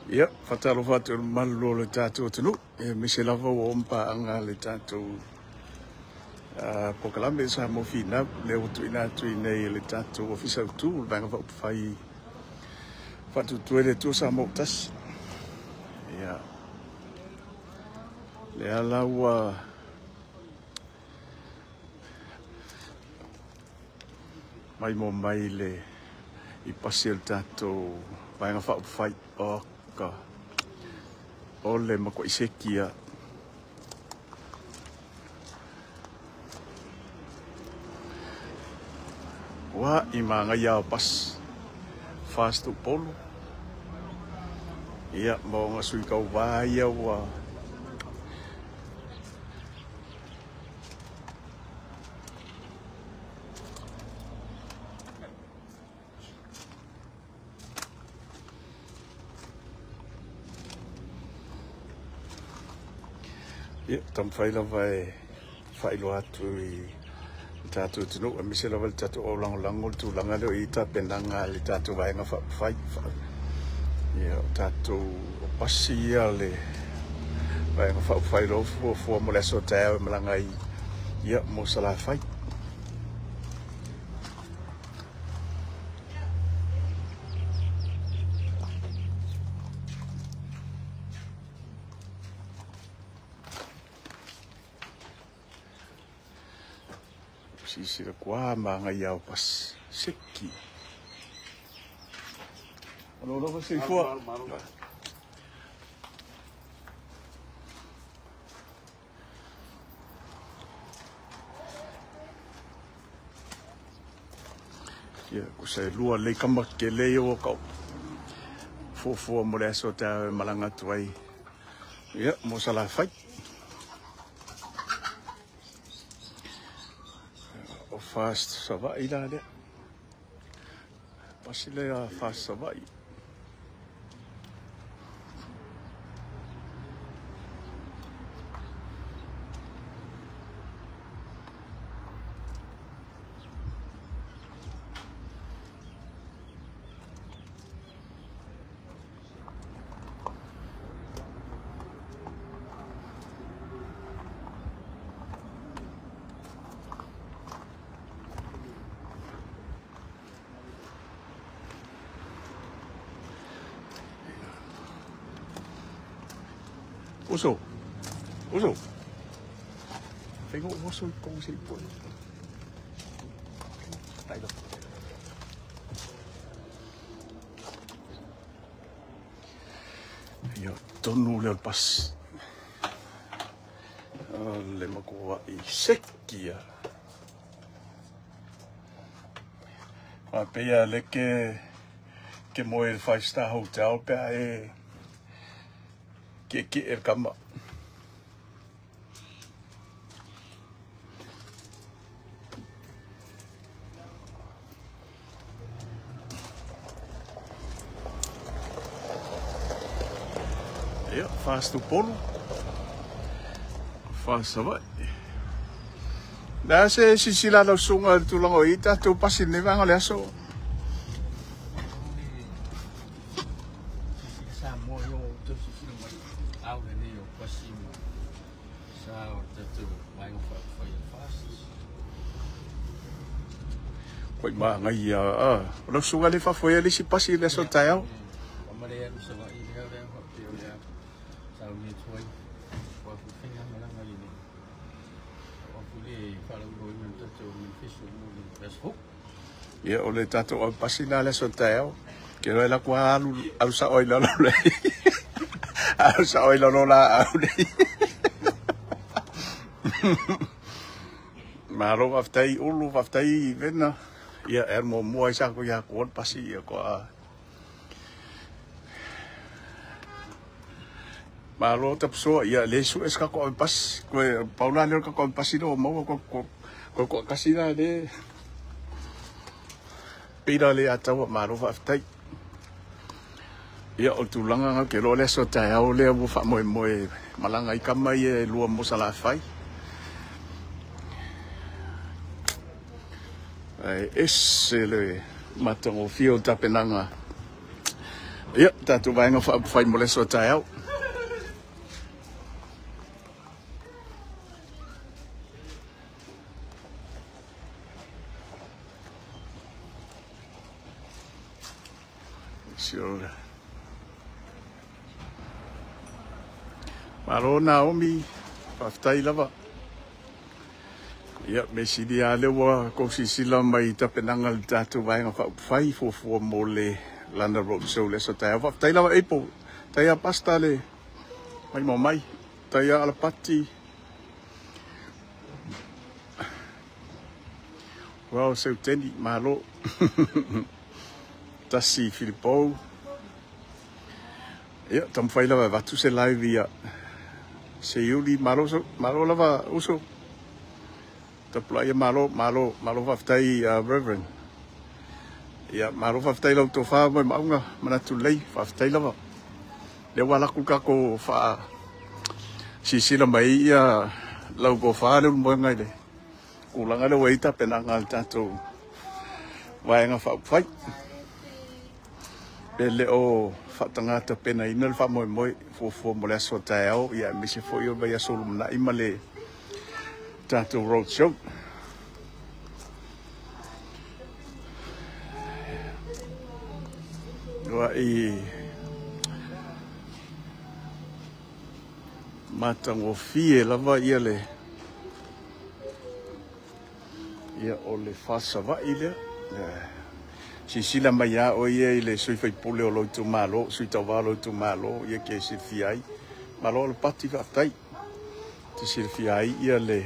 Ia, whatalo whatu malu le tātou tunu. E mise lava o ompa anga le tātou pokalame sa mo fina. Le utu ina tui nei le tātou Ofisa Autu. Le vanga whai whatu tue le tu sa mo Tasi. Ia. Le ala ua mai mo mai le I pasi le tātou vanga whai o ka o le mako isekia wa I manga ia pas fast to polo ia mo nga sui kau vai wa ia tam faila vai lo atu I tātou tunu a mise lava le tātou o langolango le tūlanga leo I tapenanga le tātou vaenga whai ia tātou o pasi ia le vaenga whai lo fua mo le aso tau e malanga ia mo sala whai si le kwa manga ia o pas seki ano lo se fua ia ko se lua le kama ke le o ka fo mo le so ta malanga tuai ia mo sala fai fast savai la de pasile a fast savai Uso. Tengok uso kongsi pun. Tak ada. Ya, tonu le pas. Le makua I sekia. Pe ya le ke moe 5-star hotel pe ke kama ia fast to polo fast vai da se sila lo sunga tulango ita tu pasin ni vanga le aso Koi ma ngai lo sunga le fa foi ali si pasi le so tao ia o le tato o pasi la le so tao ke lo la kwa al sa oi la le al sa oi la la au le ma ro aftai ulu aftai vena ia mo mo sa ko ya ko pasi ko ma lo tap so ia le su es ka ko pas ko paula le ka ko pasi no mo ko kasi na de pira le atawa ma ro aftai ia o tulanga ke lo le so ta o le mo faamoemoe malanga I kama ia lua mo sala fai ese le matango fio tapenanga Ia, tātou vaenga whai mo leso tai au. Sure. Maro Naomi, whaftai lava. Ia, me sidi a lewa ko sisila mai tapenanga li tātou vaenga whai fofua mo le lana Roadshow leso tai au. Whaftai lava eipo, tai a pasta le, mai mo mai, tai a alapati. Wow, seu teni, malo. Tasi Filippo. Ia, tam whai lava watu se live ia. Se iuli malo lava uso. Ta playa malo whaftai Reverend. Ia, malo whaftai lau tō wha mai maunga manatu lei whaftai lava. Le walaku kako wha sisila mai ia lau ko wha leu mo ngai le. Kulanga le weita penanga al tātou waenga whai. Ele o whatanga tapena ina le faamoemoe fofua mo le aso tai au ia misi fo yo vai aso lumna ima le tātou Roadshow. Wa i matango fie lava ia le ia o le fasa va ile. Sisila mai a o ia i le sui fai pule o loitu malo, sui tau wā loitu malo, ia ke sirfi ai. Malo le pati whaftai. Te sirfi ai ia le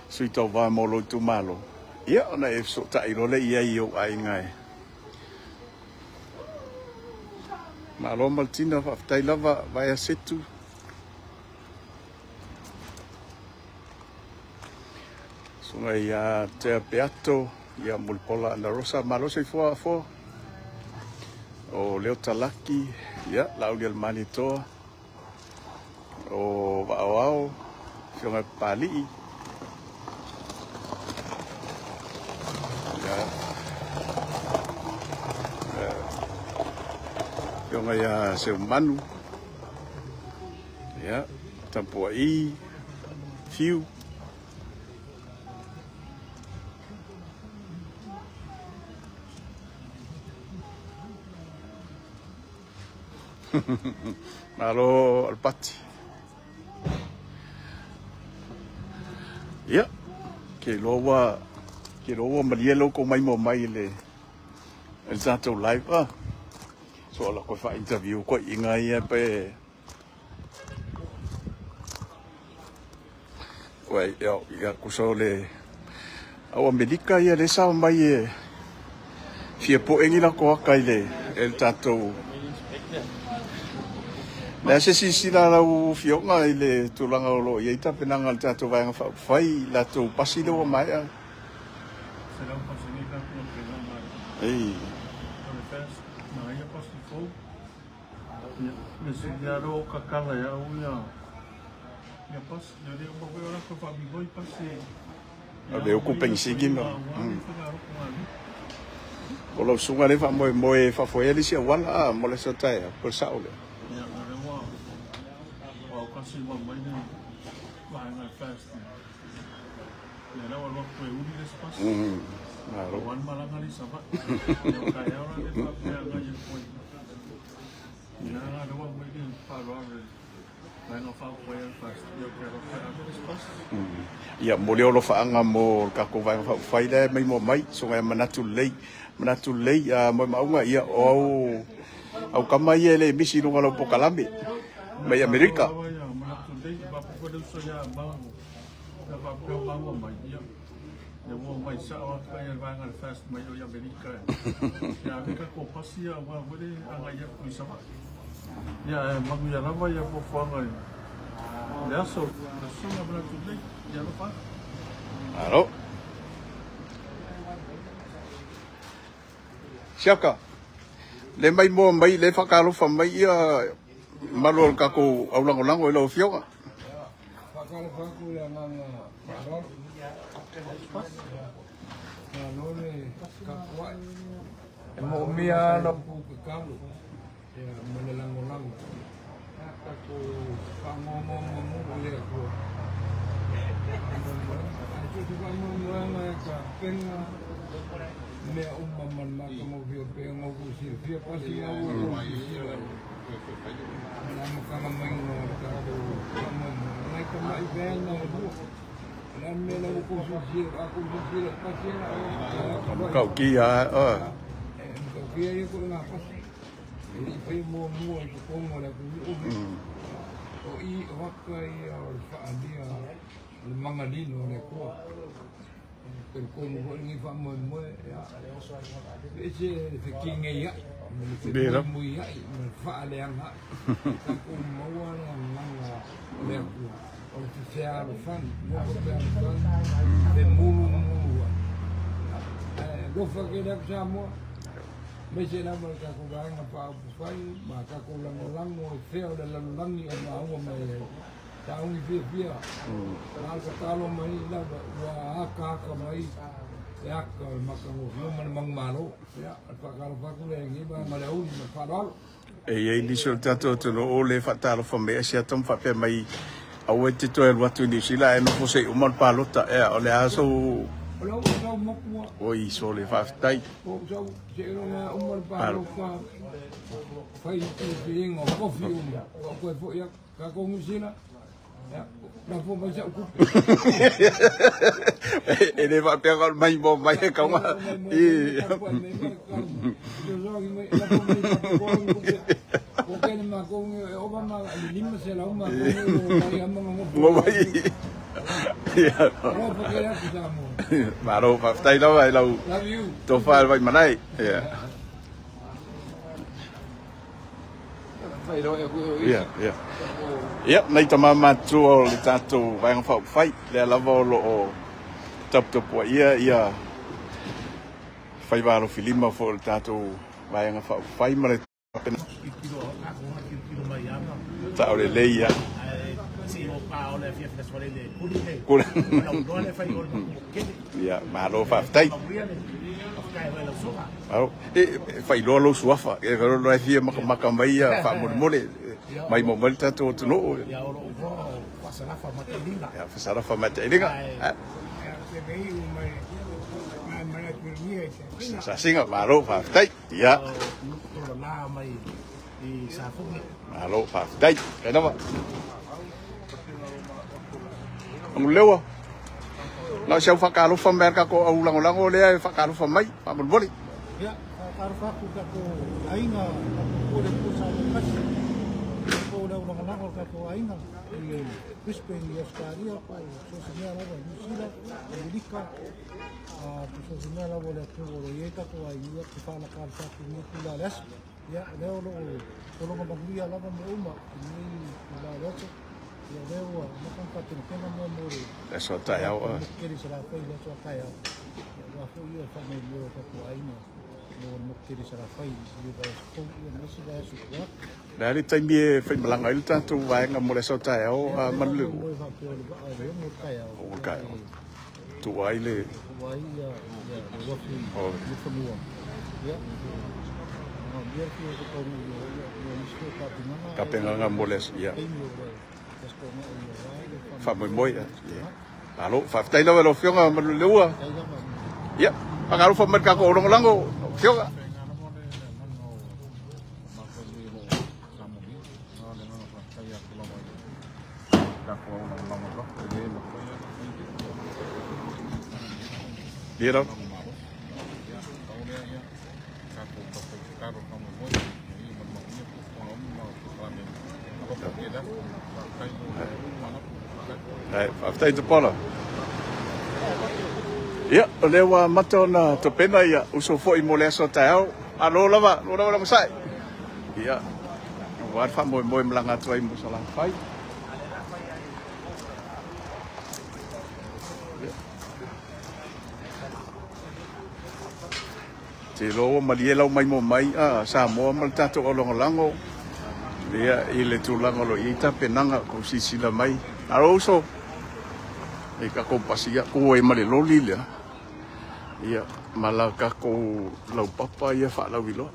sui tau wā mo loitu malo. Ia ona e so tai role ia i o ai ngai. Malo maltina whaftai lava vai a setu. Sunga ia te peato. Ia mulpola na rosa malo se fo o leo talaki ia lauli al manito o vaao fiona pali ia fiona ia se manu ia tampo I fiu malo al pati. Ia, ke loa malielo ko mai mo mai le tātou live ah. So ala ko fa interview ko inga ia pe. Wai, ia kuso le au Amerika ia le sa mai e fia po engila ko kai le el tātou. Nā se sisila lau fionga i le tūlanga o lo i eita penanga le tātou vaenga whai la tō Pasi lewa maea. Se lau Pasi ni la kua penanga mai. Ei. Ole fes, nā ia Pasi fōu. Me se ia ro kakala ia uia. Ia Pasi, ia rea mawe ora ko whamihoi Pasi. O le oku pengsigi no. O lau sunga le whamoemoe whafoeli sia wala mo le sotaia, por saole. Kasi wa mai ni vaenga fast. Le la wa ko uli des pas. Claro. Wan malanga li saba. Yo ka ya ora le pa ya ga ye ko. Ya la wa mai ni pa ro re. Vaenga fa ko ya fast. Yo ka ro pa des pas. Ia mo le lo faanga mo ka ko vaenga fa le mai mo mai so ga manatu lei mo maunga ia au kama ia le misi no ngalo pokalame. Mai Amerika. Mai sa o ka ia vanga fast mai o Amerika. Ya ka ko Pasi ya wa wele anga ia ku sa. Ya magu ya lava ya po fanga. Ya so na bra tu dei ya lo fa. Alo. Siaka. Le mai mo mai le whakaro wha mai ia malo ka ko au lango e lau fionga. Whakaro whaku ia nganga whanor. Whanore ka kuai. E mo mia na puke kalu. ya melelang-ulang aku faamoemoe boleh aku itu juga mulai penga me umman maka mau penga aku sih pasti aku nama kami mengenal aku mereka mai bela aku dan mela aku sih pasti kau kia kau kia itu kenapa ini mau itu komo lah oh i wakai dia mangalino le ko per komo ni faamoemoe ya ese fikinge ya Bera. Muia faale anga ko mo nga le ko o se a fan mo de mulu lo fa que le Samoa me se na mo ka ko ga nga pa fai ma ka ko lang mo feo de la langi o ma o me ta un via la ka talo mai la wa ka mai ya ka makamo no man malo ya pa ka pa ko le ngi ba ma le u ma fa dal e ni so tato to no ole fatalo fa me sia tom fa pe mai au te to el watu ni sila e no fo se o man palota e ole aso lo so mo ko oi so le fa tai o so se no na o man palota fa i te ngo ko fi o ko fo ya ka ko musina ya na fo ma sa ku ele va pegar mai bo mai ka ma e mo vai ya maro fa tai lo vai lo to fa vai manai ya ya nei tama matu o le tato vai nga fa fai le lava lo o tap po ia fai va lo filima fo le tato vai nga fa fai mare ta o le leia ya malo fa tai au fai lo suafa e lo fia maka mai fa mai mo malta to no ya fasarafa matailinga sa singa malo fa tai ya malo fa tai kana ma ang lewa na siya fakalo fa merka ko au lango le fakalo fa mai pa boli ya fakalo fa ko ainga ko le ko sa kasi ko le lango ko ainga Crispin y Oscaria, so señala la musila, America, so señala la tuboleta ko ayuda ko para karta ko las ya leo lo maglia la bomba ni la leche ya leo no kan patin mo mo eso ta ya kiri sera fa ya so ta ya wa fo yo fa me lo ko aina no kiri sera fa yo ba ko yo no se da su ko dari taimie fai malanga il tanto vai nga mole so ta ya o manlu o ka tu ai le ya wa fi ni Samoa ya biar kita tahu yang kapenga moles ya faamoemoe ya alo fa tai lo fionga malua ya pagalo fa merka ko orang lango fionga dia dong after the polo. Ya, lewa mato na tapena ya uso fo imole so tao. Alo lava masai. Ya. Wa faamoemoe mlanga trai mo sala fai. Te lo maliela mai mo mai Samoa mal tato olongolango. Dia ile tulango lo ita penanga ko sisila mai. Aroso e ka ko Pasi ko e male loli le ia malaka ko lau papa ia fa lau ilo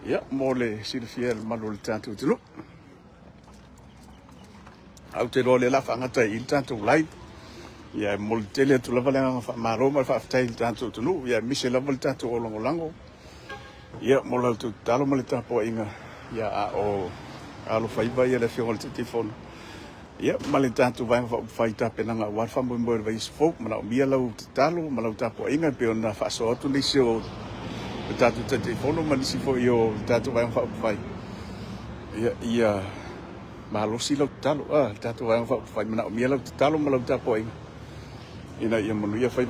Ia, mole silfia malu le tatu tulu. Au te role la whangata i tatu lai. Ia, mole tele tu lava lenga maroma whaftai le tatu tulu. Ia, mise lava le tatu o lango. Ia, mole au tu talo male tapo inga. Ia, o alo whaiva ia le whionga le tifonu. Ia, male tatu vai whai tapena ngā warwha mwemwe vai sfok. Mana o mia lau te talo, malau tapo inga. Peo na whaso atu nisi o tatu tifonu. Manisi fo i o tatu vai whai. Ia, mahalosi lau te talo. Tatu vai whai. Mana o mia lau te talo, malau tapo inga. Ina ia manu ia whai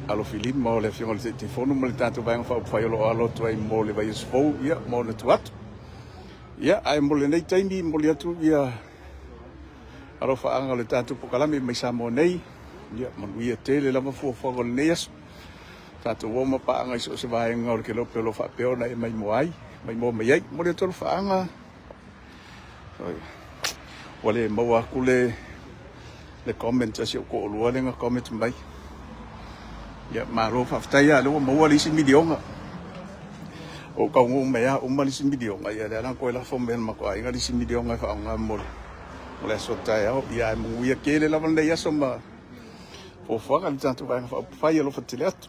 alo filin. Mo le whionga le tifonu. Male tatu vai whai alo tuai mo le vai sfok. Ia, mo le tuatu. Ia, ai mo le nei taimi, mo le atu ia. Aro whaanga le tātu pokalami mai Samoa nei. Ia, manuia tele lama fuafuanga le nei asu. Tātu woma paanga iso se vahenga o le ke lope lo whapeo na e mai moai. Mai mo mai ai. Mo le tolu whaanga. Wale maua aku le comment asi o ko olua le nga comment mai. Ia, maro whaftai a lewa maua lisi midionga. O kaungo mea uma lisi midionga. Ia, le anang koe la fomen makoa. Inga lisi midionga e whaanga mole. Oleh sotai au ia munguia kele la vanda ia soma o fanga le tatu vai fa lo fatile atu